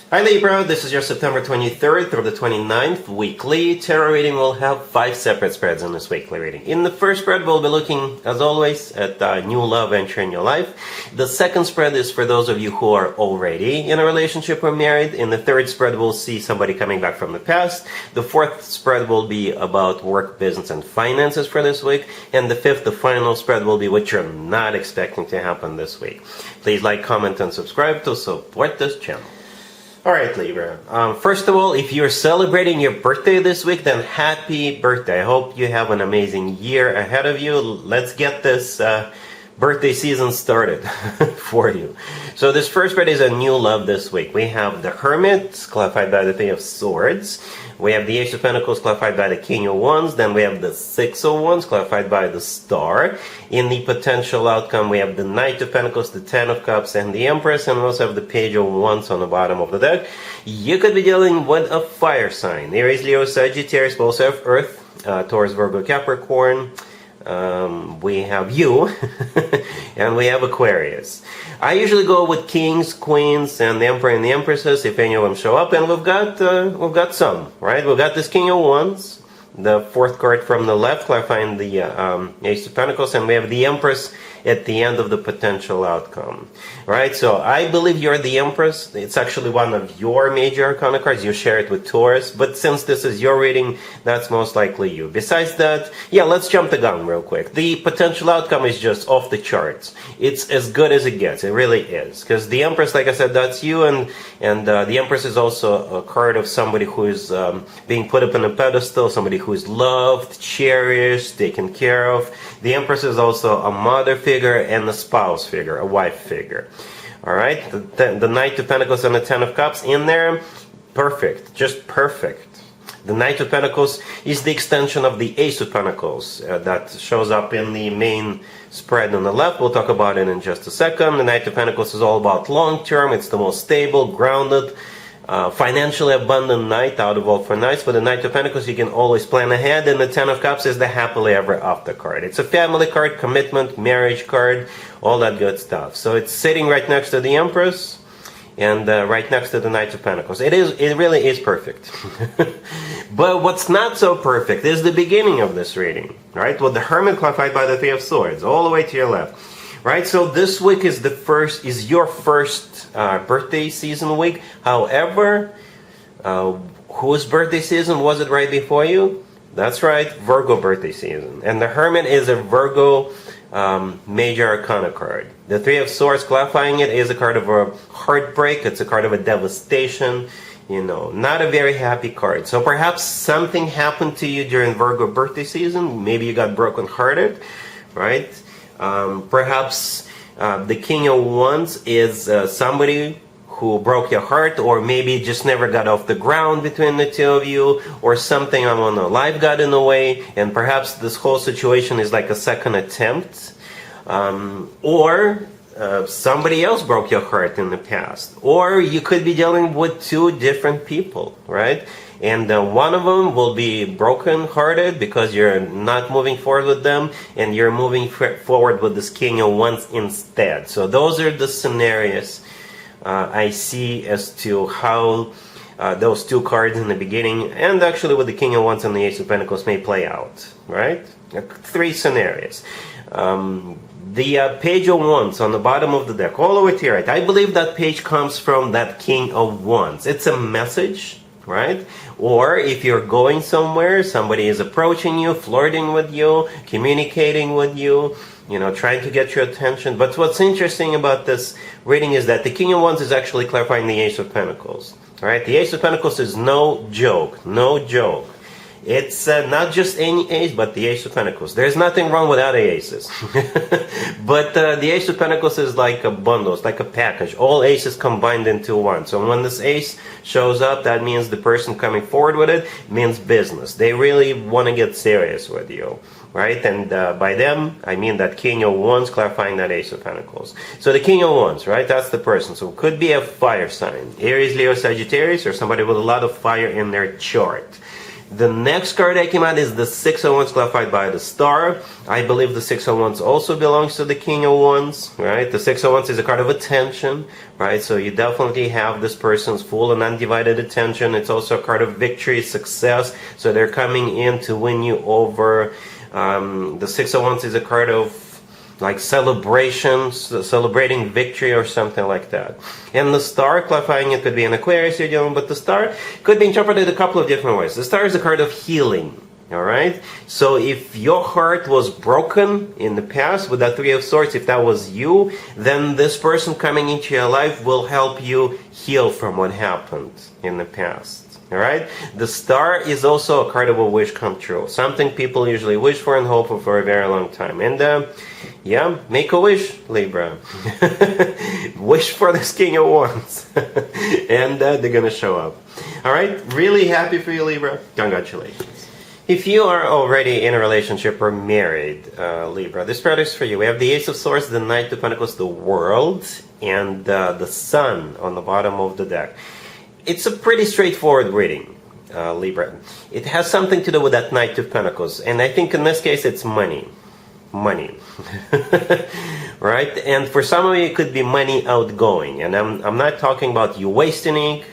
Hi Libra, this is your September 23rd through the 29th weekly tarot reading. We'll have 5 separate spreads in this weekly reading. In the first spread, we'll be looking, as always, at new love entering your life. The second spread is for those of you who are already in a relationship or married. In the third spread, we'll see somebody coming back from the past. The fourth spread will be about work, business, and finances for this week. And the fifth, the final spread, will be what you're not expecting to happen this week. Please like, comment, and subscribe to support this channel. Alright Libra, first of all, if you're celebrating your birthday this week, then happy birthday. I hope you have an amazing year ahead of you. Let's get this birthday season started for you. So this first spread is a new love this week. We have the Hermit, clarified by the Page of Swords. We have the Ace of Pentacles, clarified by the King of Wands. Then we have the Six of Wands, clarified by the Star. In the potential outcome, we have the Knight of Pentacles, the Ten of Cups, and the Empress. And we also have the Page of Wands on the bottom of the deck. You could be dealing with a fire sign. Aries, Leo, Sagittarius, we also have Earth, Taurus, Virgo, Capricorn. We have you, and we have Aquarius. I usually go with Kings, Queens, and the Emperor and the Empresses, if any of them show up, and we've got some, right? We've got this King of Wands, the fourth card from the left, clarifying the Ace of Pentacles, and we have the Empress at the end of the potential outcome, right? So I believe you're the Empress. It's actually one of your major arcana cards. You share it with Taurus, but since this is your reading, that's most likely you. Besides that, yeah, let's jump the gun real quick. The potential outcome is just off the charts. It's as good as it gets. It really is, because the Empress, like I said, that's you, and the Empress is also a card of somebody who is being put up on a pedestal, somebody who is loved, cherished, taken care of. The Empress is also a mother figure and a spouse figure, a wife figure. Alright, the Knight of Pentacles and the Ten of Cups in there, perfect, just perfect. The Knight of Pentacles is the extension of the Ace of Pentacles that shows up in the main spread on the left. We'll talk about it in just a second. The Knight of Pentacles is all about long term. It's the most stable, grounded, financially abundant knight out of all 4 knights. With the Knight of Pentacles, you can always plan ahead, and the Ten of Cups is the happily ever after card. It's a family card, commitment, marriage card, all that good stuff. So it's sitting right next to the Empress and right next to the Knight of Pentacles. It really is perfect. But what's not so perfect is the beginning of this reading, right? With the Hermit clarified by the Three of Swords, all the way to your left. Right, so this week is your first birthday season week. However, whose birthday season was it right before you? That's right, Virgo birthday season. And the Hermit is a Virgo major arcana card. The Three of Swords, clarifying it, is a card of a heartbreak. It's a card of a devastation. You know, not a very happy card. So perhaps something happened to you during Virgo birthday season. Maybe you got brokenhearted, right? Perhaps the King of Wands is somebody who broke your heart, or maybe just never got off the ground between the two of you, or something, I don't know, life got in the way, and perhaps this whole situation is like a second attempt, or somebody else broke your heart in the past, or you could be dealing with 2 different people, right? And one of them will be broken-hearted because you're not moving forward with them, and you're moving forward with this King of Wands instead. So those are the scenarios I see as to how those 2 cards in the beginning, and actually with the King of Wands and the Ace of Pentacles, may play out, right? 3 scenarios. The Page of Wands on the bottom of the deck, all the way to your right. I believe that page comes from that King of Wands. It's a message, right? Or if you're going somewhere, somebody is approaching you, flirting with you, communicating with you, you know, trying to get your attention. But what's interesting about this reading is that the King of Wands is actually clarifying the Ace of Pentacles, right? The Ace of Pentacles is no joke, no joke. It's not just any ace, but the Ace of Pentacles. There's nothing wrong with other aces. But the Ace of Pentacles is like a bundle, it's like a package. All aces combined into one. So when this ace shows up, that means the person coming forward with it means business. They really want to get serious with you, right? And by them, I mean that King of Wands clarifying that Ace of Pentacles. So the King of Wands, right? That's the person. So it could be a fire sign. Aries, Leo, Sagittarius, or somebody with a lot of fire in their chart. The next card that came out is the Six of Wands clarified by the Star. I believe the Six of Wands also belongs to the King of Wands, right? The Six of Wands is a card of attention, right? So you definitely have this person's full and undivided attention. It's also a card of victory, success. So they're coming in to win you over. The Six of Wands is a card of like celebrations, celebrating victory or something like that. And the Star, clarifying it, could be an Aquarius you're dealing, but the Star could be interpreted a couple of different ways. The Star is a card of healing, all right? So if your heart was broken in the past with that Three of Swords, if that was you, then this person coming into your life will help you heal from what happened in the past. All right. The Star is also a card of a wish come true. Something people usually wish for and hope for a very long time. And yeah, make a wish, Libra. Wish for this King of Wands, and they're gonna show up. All right. Really happy for you, Libra. Congratulations. If you are already in a relationship or married, Libra, this spread is for you. We have the Ace of Swords, the Knight of Pentacles, the World, and the Sun on the bottom of the deck. It's a pretty straightforward reading, Libra. It has something to do with that Knight of Pentacles, and I think in this case it's money. Money. Right? And for some of you it could be money outgoing, and I'm not talking about you wasting ink.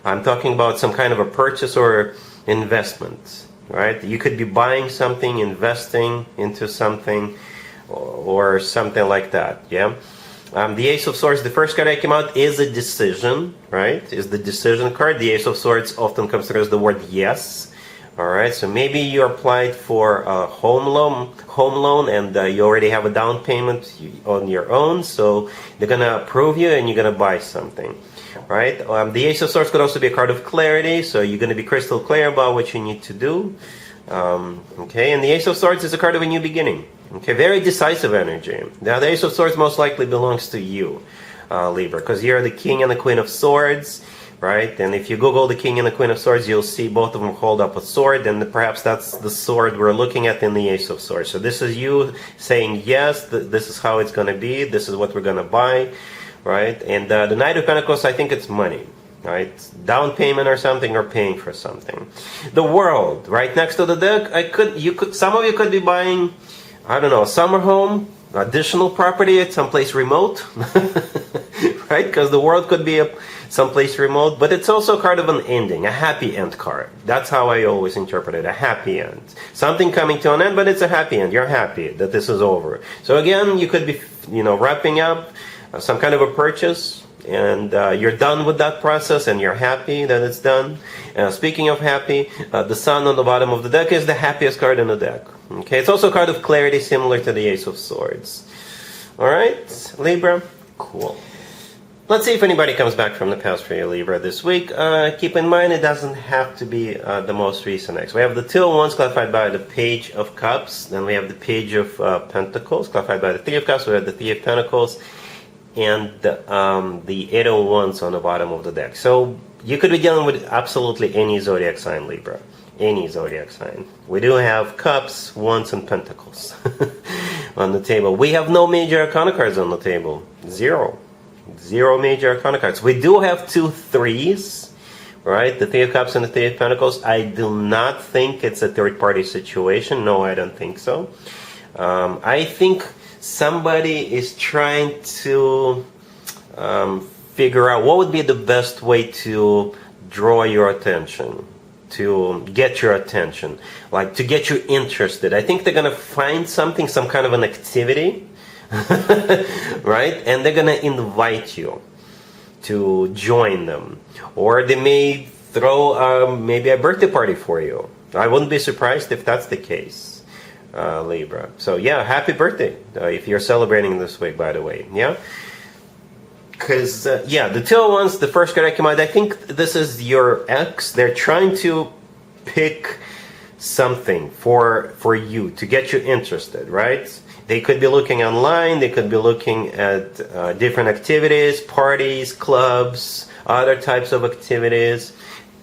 I'm talking about some kind of a purchase or investment, right? You could be buying something, investing into something, or something like that, yeah? The Ace of Swords, the first card that came out is a decision, right? Is the decision card. The Ace of Swords often comes through as the word yes. All right, so maybe you applied for a home loan, and you already have a down payment on your own, so they're gonna approve you and you're gonna buy something, right? The Ace of Swords could also be a card of clarity, so you're gonna be crystal clear about what you need to do. Okay, and the Ace of Swords is a card of a new beginning. Okay, very decisive energy. Now, the Ace of Swords most likely belongs to you, Libra, because you're the King and the Queen of Swords, right? And if you Google the King and the Queen of Swords, you'll see both of them hold up a sword, and perhaps that's the sword we're looking at in the Ace of Swords. So this is you saying, yes, this is how it's going to be, this is what we're going to buy, right? And the Knight of Pentacles, I think it's money. Right, down payment or something, or paying for something. The World, right next to the deck. Some of you could be buying, I don't know, a summer home, additional property at someplace remote, right? Because the World could be someplace remote, but it's also a card of an ending, a happy end card. That's how I always interpret it, a happy end. Something coming to an end, but it's a happy end. You're happy that this is over. So again, you could be, wrapping up some kind of a purchase, and you're done with that process and you're happy that it's done. Speaking of happy, the Sun on the bottom of the deck is the happiest card in the deck. Okay, it's also a card of clarity similar to the Ace of Swords. Alright, Libra, cool. Let's see if anybody comes back from the past for you, Libra, this week. Keep in mind it doesn't have to be the most recent ex. We have the Two of Wands clarified by the Page of Cups. Then we have the Page of Pentacles clarified by the Three of Cups. We have the Three of Pentacles, and the Eight of Wands on the bottom of the deck. So you could be dealing with absolutely any zodiac sign, Libra. Any zodiac sign. We do have Cups, Wands, and Pentacles on the table. We have no major arcana cards on the table. Zero major arcana cards. We do have 2 threes, right? The Three of Cups and the Three of Pentacles. I do not think it's a third-party situation. No, I don't think so. I think somebody is trying to figure out what would be the best way to draw your attention, to get your attention, like to get you interested. I think they're going to find something, some kind of an activity, right? And they're going to invite you to join them. Or they may throw maybe a birthday party for you. I wouldn't be surprised if that's the case. Libra. So yeah, happy birthday if you're celebrating this week, by the way. Yeah, because yeah, the Two of Wands, the first card that came out, I think this is your ex. They're trying to pick something for you to get you interested, right? They could be looking online, they could be looking at different activities, parties, clubs, other types of activities.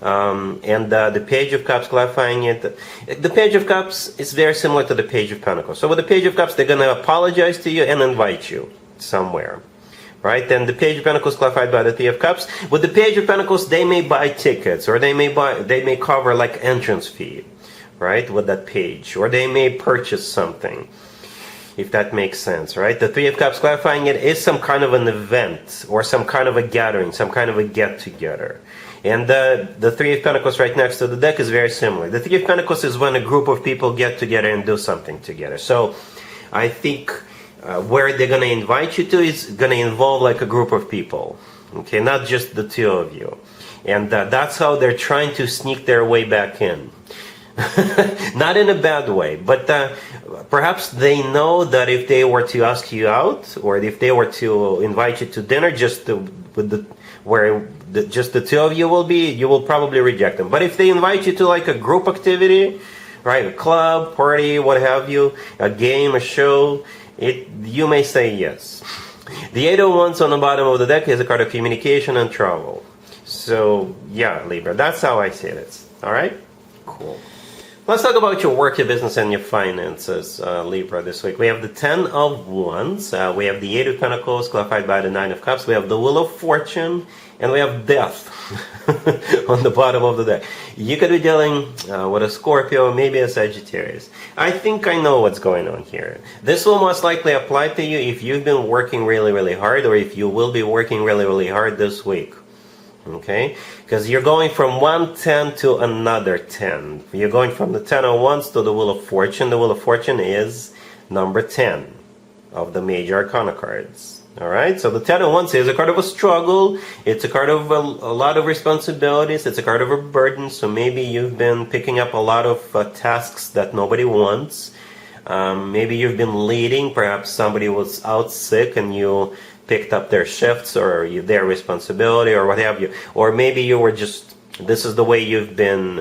And the Page of Cups, clarifying it, the Page of Cups is very similar to the Page of Pentacles. So with the Page of Cups, they're going to apologize to you and invite you somewhere, right? And the Page of Pentacles clarified by the Three of Cups. With the Page of Pentacles, they may buy tickets, or they may cover like entrance fee, right? With that page, or they may purchase something, if that makes sense, right? The Three of Cups clarifying it is some kind of an event, or some kind of a gathering, some kind of a get-together. And the Three of Pentacles right next to the deck is very similar. The Three of Pentacles is when a group of people get together and do something together. So I think where they're going to invite you to is going to involve like a group of people, okay, not just the two of you. And that's how they're trying to sneak their way back in. Not in a bad way, but perhaps they know that if they were to ask you out, or if they were to invite you to dinner, just just the two of you will be, you will probably reject them. But if they invite you to like a group activity, right, a club, party, what have you, a game, a show, you may say yes. The Eight of Wands on the bottom of the deck is a card of communication and travel. So yeah, Libra, that's how I see it. All right, cool. Let's talk about your work, your business, and your finances, Libra, this week. We have the Ten of Wands, we have the Eight of Pentacles, clarified by the Nine of Cups, we have the Wheel of Fortune, and we have Death on the bottom of the deck. You could be dealing with a Scorpio, maybe a Sagittarius. I think I know what's going on here. This will most likely apply to you if you've been working really, really hard, or if you will be working really, really hard this week. Okay, because you're going from one 10 to another 10. You're going from the Ten of Wands to the Wheel of Fortune. The Wheel of Fortune is number 10 of the major arcana cards. All right, so the Ten of Wands is a card of a struggle. It's a card of a lot of responsibilities. It's a card of a burden. So maybe you've been picking up a lot of tasks that nobody wants. Maybe you've been leading. Perhaps somebody was out sick and you picked up their shifts or their responsibility or what have you. Or maybe you were just, this is the way you've been,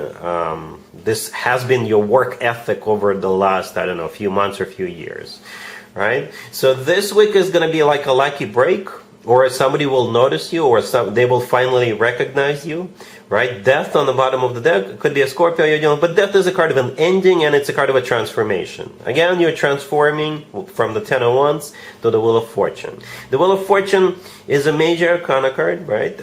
this has been your work ethic over the last, I don't know, few months or few years, right? So this week is going to be like a lucky break, or somebody will notice you, or they will finally recognize you, right? Death on the bottom of the deck could be a Scorpio you're dealing, but Death is a card of an ending, and it's a card of a transformation. Again, you're transforming from the Ten of Wands to the Wheel of Fortune. The Wheel of Fortune is a major arcana card, right?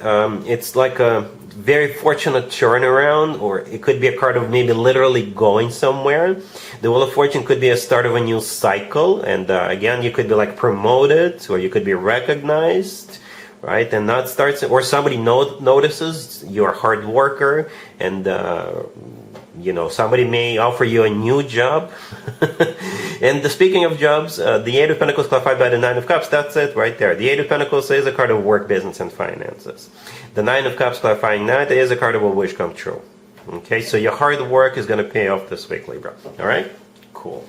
It's like a very fortunate turnaround, or it could be a card of maybe literally going somewhere. The Wheel of Fortune could be a start of a new cycle, and again, you could be like promoted, or you could be recognized, right? And that starts, or somebody notices you're a hard worker, and you know, somebody may offer you a new job. And speaking of jobs, the Eight of Pentacles clarified by the Nine of Cups, that's it right there. The Eight of Pentacles is a card of work, business, and finances. The Nine of Cups clarifying that is a card of a wish come true. Okay, so your hard work is going to pay off this week, Libra. All right, cool.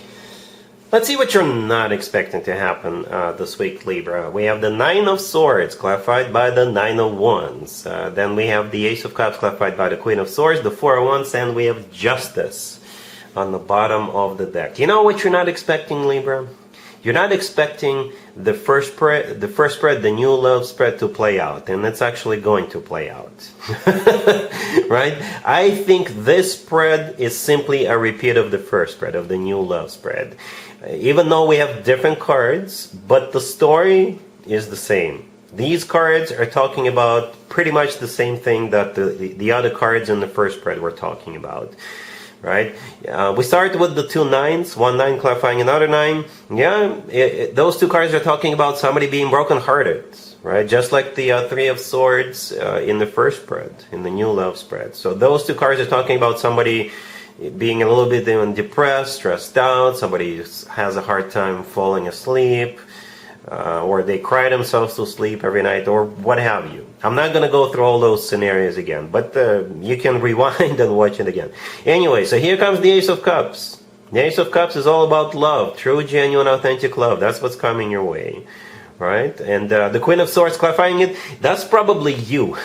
Let's see what you're not expecting to happen this week, Libra. We have the Nine of Swords, clarified by the Nine of Wands. Then we have the Ace of Cups, clarified by the Queen of Swords, the Four of Wands, and we have Justice on the bottom of the deck. You know what you're not expecting, Libra? You're not expecting the first spread, the new love spread to play out, and it's actually going to play out. Right? I think this spread is simply a repeat of the first spread, of the new love spread. Even though we have different cards, but the story is the same. These cards are talking about pretty much the same thing that the other cards in the first spread were talking about. Right? We start with the two nines, one nine clarifying another nine. Yeah, those two cards are talking about somebody being brokenhearted, right? Just like the Three of Swords in the first spread, in the new love spread. So those two cards are talking about somebody being a little bit depressed, stressed out, somebody has a hard time falling asleep, or they cry themselves to sleep every night, or what have you. I'm not going to go through all those scenarios again, but you can rewind and watch it again. Anyway, so here comes the Ace of Cups. The Ace of Cups is all about love, true, genuine, authentic love. That's what's coming your way, right? And the Queen of Swords clarifying it, that's probably you,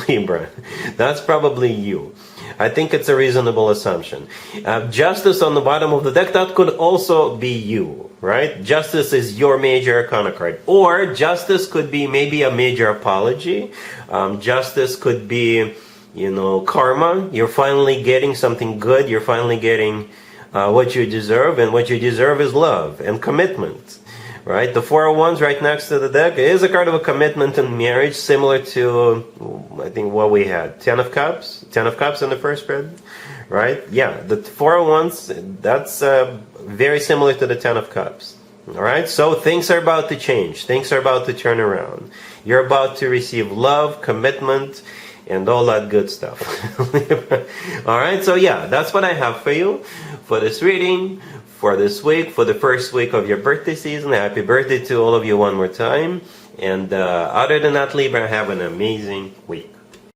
Libra. That's probably you. I think it's a reasonable assumption. Justice on the bottom of the deck, that could also be you, right? Justice is your major arcana card. Or Justice could be maybe a major apology. Justice could be, you know, karma. You're finally getting something good. You're finally getting what you deserve. And what you deserve is love and commitment, right? The Four of Wands right next to the deck is a card of a commitment and marriage, similar to, I think, what we had. Ten of Cups in the first spread, right? Yeah, the Four of Wands, that's very similar to the Ten of Cups. All right, so things are about to change. Things are about to turn around. You're about to receive love, commitment, and all that good stuff. All right, so yeah, that's what I have for you for this reading, for this week, for the first week of your birthday season. Happy birthday to all of you one more time. And other than that, Libra, have an amazing week.